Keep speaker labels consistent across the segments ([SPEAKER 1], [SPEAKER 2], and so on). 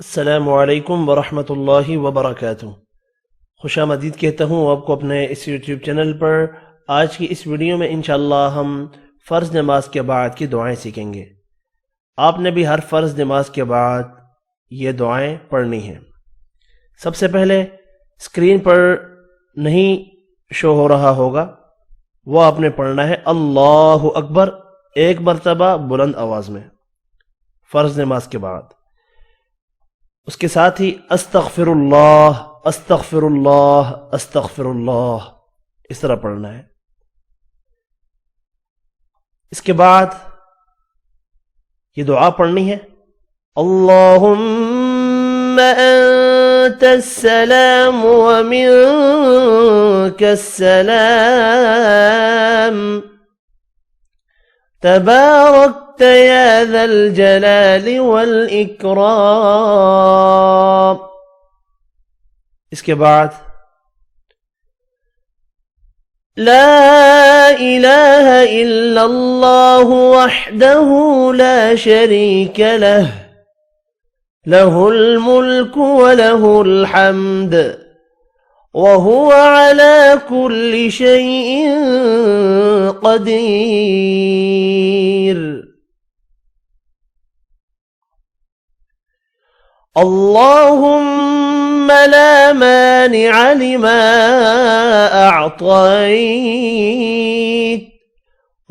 [SPEAKER 1] अस्सलामु अलैकुम वरहमतुल्लाहि वबरकातुहू। खुशामदीद कहता हूँ आपको अपने इस यूट्यूब चैनल पर। आज की इस वीडियो में इंशाअल्लाह हम फ़र्ज़ नमाज के बाद की दुआएं सीखेंगे। आपने भी हर फ़र्ज़ नमाज के बाद ये दुआएं पढ़नी हैं। सबसे पहले स्क्रीन पर नहीं शो हो रहा होगा, वो आपने पढ़ना है अल्लाहु अकबर एक मरतबा बुलंद आवाज़ में फ़र्ज़ नमाज के बाद। उसके साथ ही अस्तग़फिरुल्लाह अस्तग़फिरुल्लाह अस्तग़फिरुल्लाह इस तरह पढ़ना है। इसके बाद ये दुआ पढ़नी है अल्लाहुम्मा अंतस्सलाम व मिनकस्सलाम तबारकत या ज़ल जलाली वल इकराम। इसके बाद ला इलाहा इल्लल्लाहु वहदहु ला शरीक लह लहुल मुल्कु व लहुल हम्द व हुवा अला कुल्लि शैइन क़दीर। अल्लाहुम्मा ला मानिअ लिमा अअतैत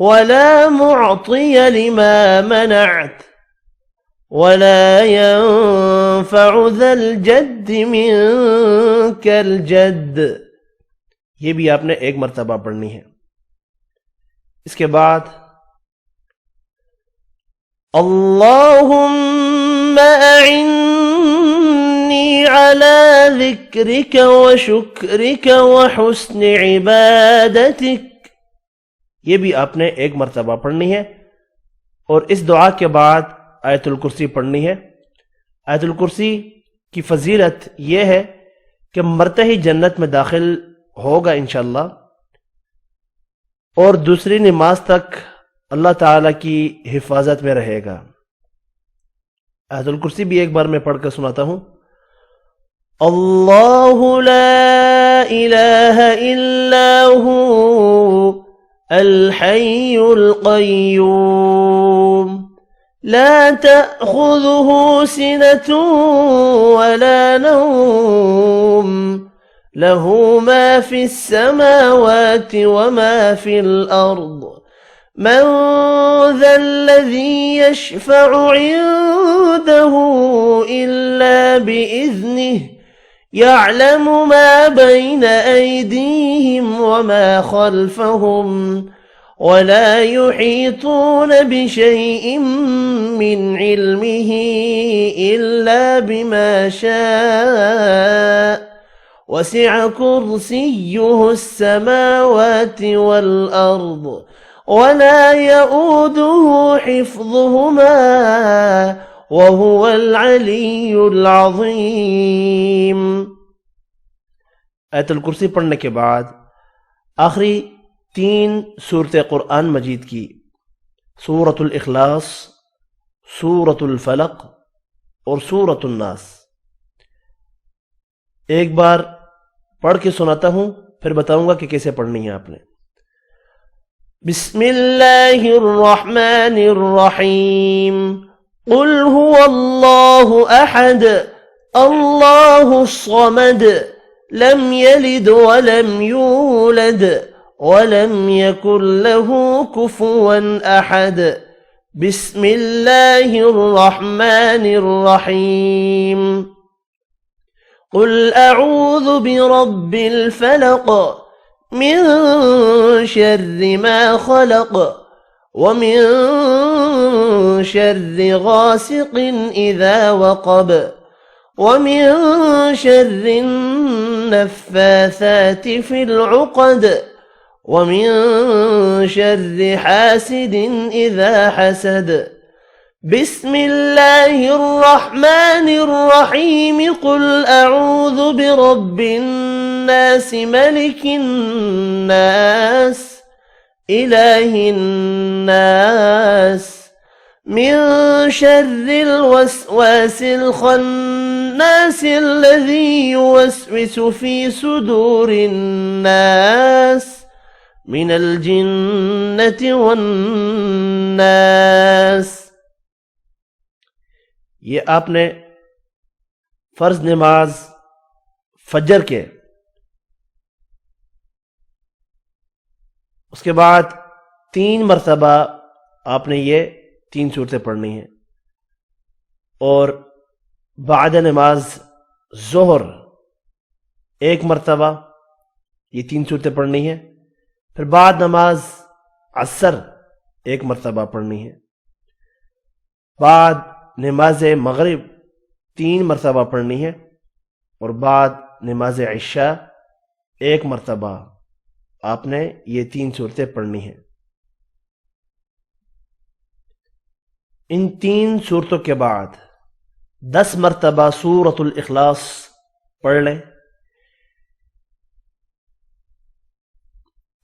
[SPEAKER 1] वला मुअतिय लिमा मनअत वला यंफअु ज़ल जद्द मिनकल जद्द। ये भी आपने एक मरतबा पढ़नी है। इसके बाद अल्लाहुम्मा अइन्नी अला ज़िक्रिक व शुक्रिक व हुस्नि इबादतिक। ये भी आपने एक मरतबा पढ़नी है। और इस दुआ के बाद आयतुल कुर्सी पढ़नी है। आयतुल कुर्सी की फजीलत यह है कि मरते ही जन्नत में दाखिल होगा इंशाअल्लाह, और दूसरी नमाज तक अल्लाह ताला की हिफाजत में रहेगा। आयतुल कुर्सी भी एक बार मैं पढ़कर सुनाता हूँ। अल्लाहु ला इलाहा इल्ला हु अल हय्युल क़य्यूम ला तअख़ुज़ुहु सिनतुन वला नौम लहु मा फ़िस समावाति व मा फ़िल अर्द मन ज़ल्लज़ी यशफ़अु इन्दहु इल्ला बिइज़्निहि यअलमु मा बैन अयदीहिम व मा ख़ल्फ़हुम वला युहीतून बिशैइन मिन इल्मिही इल्ला बिमा शाअ वसिअ कुर्सियुहु अस्समावाति वल अर्द वला यऊदुहु हिफ्ज़ुहुमा वहुवल अलियुल अज़ीम। आयतुल कुर्सी पढ़ने के बाद आखिरी 3 सूरतें कुरान मजीद की, सूरतुल इखलास, सूरतुल फलक और सूरतुन नास, एक बार पढ़ के सुनाता हूं, फिर बताऊंगा कि कैसे पढ़नी है आपने। बिस्मिल्लाहिर्रहमानिर्रहीम कुल हुवल्लाहु अहद अल्लाहुस समद लम यलिद वलम यूलद वलम यकुल लहू कुफुवन अहद। बिस्मिल्लाहिर्रहमानिर्रहीम कुल अऊज़ु बिरब्बिल फलक मिन शर्रि मा खलक व मिन शर्रि गासिकिन इज़ा वक़ब व मिन शर्रि नफ़्फ़ासाति फ़िल उक़द व मिन शर्रि हासिदिन इज़ा हसद। बिस्मिल्लाहिर्रहमानिर्रहीम कुल अऊज़ु बिरब्बिन नास मलिकिन नास इलाहिन नास मिन शर्रिल वस्वासिल खन्नासिल लज़ी युवस्विसु फी सुदूरिन नास मिनल जिन्नति वन नास। ये आपने फर्ज नमाज फजर के उसके बाद 3 मरतबा आपने ये 3 सूरतें पढ़नी है, और बाद नमाज ज़ोहर 1 मरतबा ये 3 सूरतें पढ़नी है। फिर बाद नमाज असर 1 मरतबा पढ़नी है। बाद नमाज मगरिब 3 मरतबा पढ़नी है, और बाद नमाज इशा 1 मरतबा आपने ये 3 सूरतें पढ़नी है। इन 3 सूरतों के बाद 10 मरतबा सूरतुल इखलास पढ़ लें।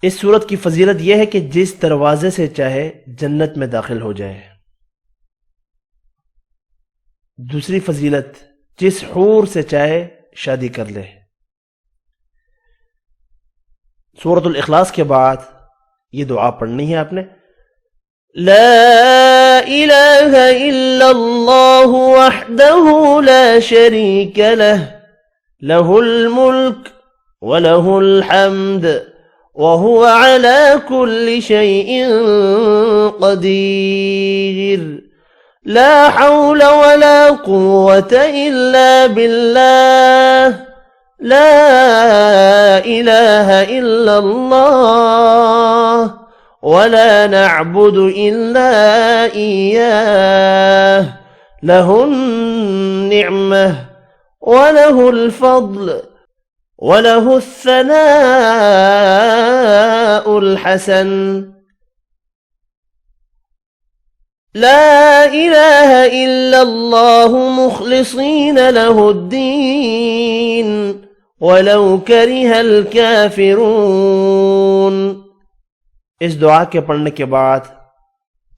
[SPEAKER 1] इस सूरत की फजीलत यह है कि जिस दरवाजे से चाहे जन्नत में दाखिल हो जाए। दूसरी फजीलत, जिस हूर से चाहे शादी कर ले। सूरतुल इखलास के बाद ये दुआ पढ़नी है आपने, ला इलाहा इल्लल्लाहु वहदहु ला शरीका लह लहुल मुल्क व लहुल हम्द व हुवा अला कुल्ली शैइन क़दीर। ला हौला वला कुव्वता इल्ला बिल्लाह। ला इलाहा इल्लल्लाह वला नअबुदु इल्ला इय्याह। लहुन निअमह वलहुल फद्ल वलहुस सनाउल हसन। ला इलाहा इल्लल्लाहु मुखलिसीन लहुद्दीन वलौ करिहल काफिरून। इस दुआ के पढ़ने के बाद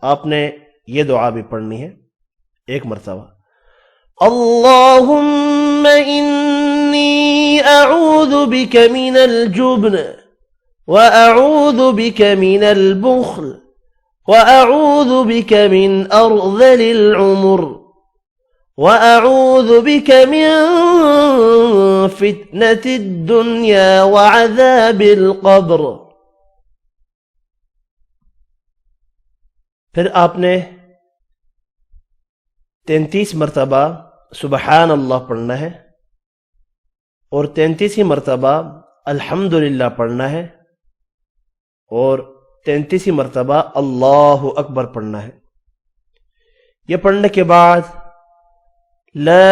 [SPEAKER 1] आपने ये दुआ भी पढ़नी है 1 मरतबा, अल्लाहुम्मा इन्नी अऊज़ु बिका मिनल जुब्न व अऊज़ु बिका मिनल बुख्ल व अऊज़ु बिका मिन अर्ज़लिल उम्र व अऊज़ु बिका मिन फितनतिद दुनिया व अज़ाबिल क़ब्र। फिर आपने 33 मरतबा सुबहान अल्लाह पढ़ना है, और 33 मरतबा अल्हम्दुलिल्लाह पढ़ना है, और 33 मरतबा अल्लाहु अकबर पढ़ना है। यह पढ़ने के बाद ला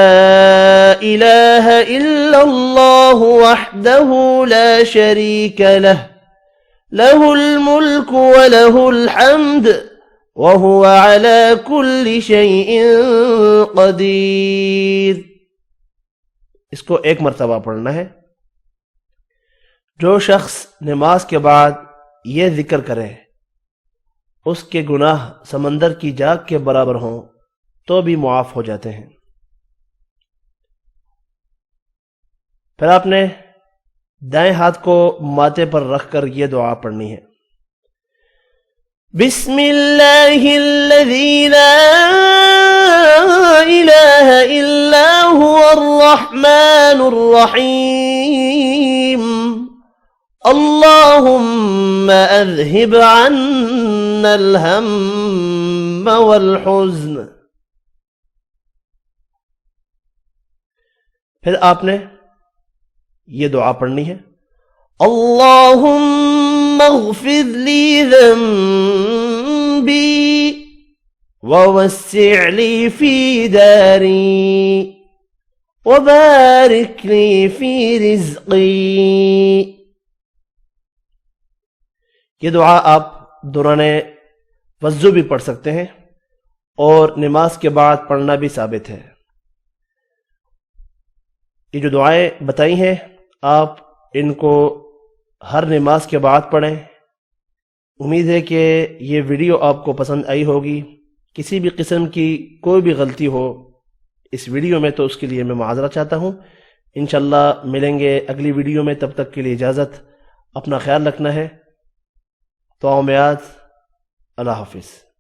[SPEAKER 1] इलाहा इल्लल्लाहु वहदहु ला शरीका लह लहुल मुल्कु व लहुल हम्द व हुवा अला कुल्ली शैइन क़दीर। इसको 1 मरतबा पढ़ना है। जो शख्स नमाज के बाद ये जिक्र करे उसके गुनाह समंदर की जाग के बराबर हों तो भी मुआफ हो जाते हैं। फिर आपने दाएं हाथ को माथे पर रखकर यह दुआ पढ़नी है, बिस्मिल्लाहिल्लज़ी ला इलाहा इल्ला हुवर रहमानुर रहीम। अल्लाहुम्मा अज़हिब अन्नल हम्म वल हुज़्न। फिर आपने ये दुआ पढ़नी है, अल्लाहुम्मा अग़फ़िर ली ज़ंबी व वस्सिअ ली फ़ी दारी व बारिक ली फ़ी रिज़्क़ी। ये दुआ आप दौराने वज़ू भी पढ़ सकते हैं और नमाज के बाद पढ़ना भी साबित है। ये जो दुआएं बताई हैं आप इनको हर नमाज के बाद पढ़ें। उम्मीद है कि ये वीडियो आपको पसंद आई होगी। किसी भी किस्म की कोई भी गलती हो इस वीडियो में तो उसके लिए मैं माजरा चाहता हूँ। इंशाल्लाह मिलेंगे अगली वीडियो में, तब तक के लिए इजाज़त। अपना ख्याल रखना है। तो याद, अल्लाह हाफिज़।